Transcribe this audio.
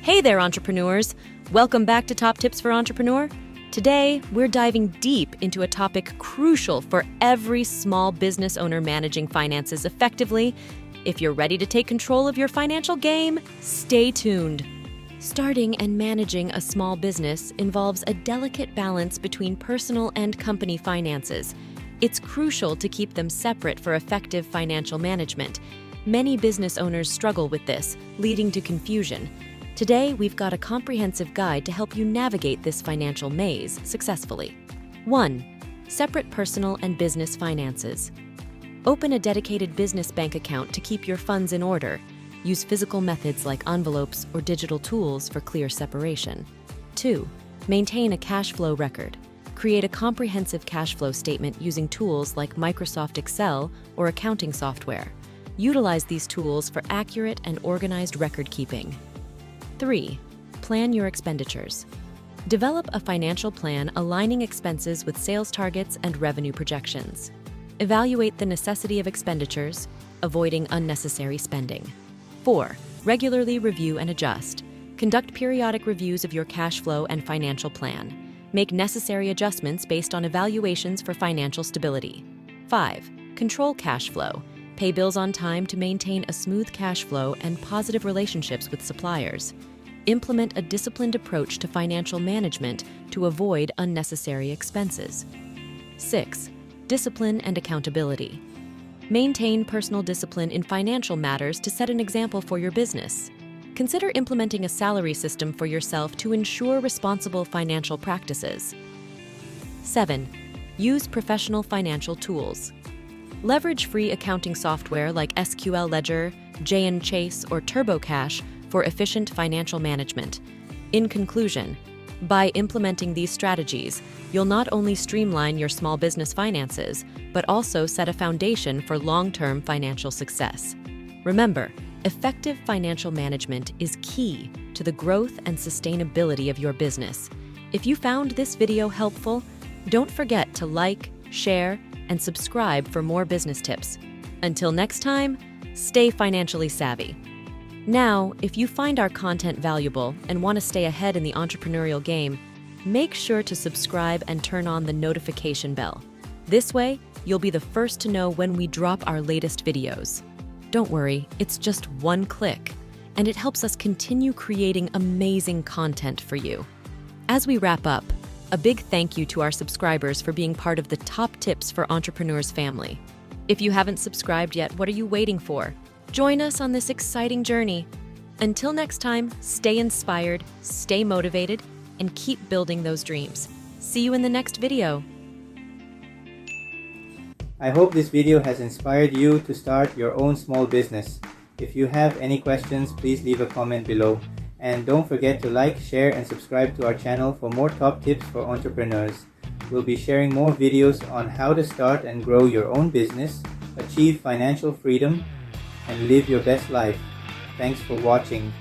Hey there, entrepreneurs! Welcome back to Top Tips for Entrepreneur. Today, we're diving deep into a topic crucial for every small business owner managing finances effectively. If you're ready to take control of your financial game, stay tuned. Starting and managing a small business involves a delicate balance between personal and company finances. It's crucial to keep them separate for effective financial management. Many business owners struggle with this, leading to confusion. Today, we've got a comprehensive guide to help you navigate this financial maze successfully. 1. Separate personal and business finances. Open a dedicated business bank account to keep your funds in order. Use physical methods like envelopes or digital tools for clear separation. 2. Maintain a cash flow record. Create a comprehensive cash flow statement using tools like Microsoft Excel or accounting software. Utilize these tools for accurate and organized record keeping. 3. Plan your expenditures. Develop a financial plan aligning expenses with sales targets and revenue projections. Evaluate the necessity of expenditures, avoiding unnecessary spending. 4. Regularly review and adjust. Conduct periodic reviews of your cash flow and financial plan. Make necessary adjustments based on evaluations for financial stability. 5. Control cash flow. Pay bills on time to maintain a smooth cash flow and positive relationships with suppliers. Implement a disciplined approach to financial management to avoid unnecessary expenses. 6. Discipline and accountability. Maintain personal discipline in financial matters to set an example for your business. Consider implementing a salary system for yourself to ensure responsible financial practices. 7. Use professional financial tools. Leverage free accounting software like SQL Ledger, J&Chase, or TurboCash for efficient financial management. In conclusion, by implementing these strategies, you'll not only streamline your small business finances, but also set a foundation for long-term financial success. Remember, effective financial management is key to the growth and sustainability of your business. If you found this video helpful, don't forget to like, share, and subscribe for more business tips. Until next time, stay financially savvy. Now, if you find our content valuable and want to stay ahead in the entrepreneurial game, make sure to subscribe and turn on the notification bell. This way, you'll be the first to know when we drop our latest videos. Don't worry, it's just one click, and it helps us continue creating amazing content for you. As we wrap up, a big thank you to our subscribers for being part of the Top Tips for Entrepreneurs family. If you haven't subscribed yet, what are you waiting for? Join us on this exciting journey. Until next time, stay inspired, stay motivated, and keep building those dreams. See you in the next video. I hope this video has inspired you to start your own small business. If you have any questions, please leave a comment below. And don't forget to like, share, and subscribe to our channel for more top tips for entrepreneurs. We'll be sharing more videos on how to start and grow your own business, achieve financial freedom, and live your best life. Thanks for watching.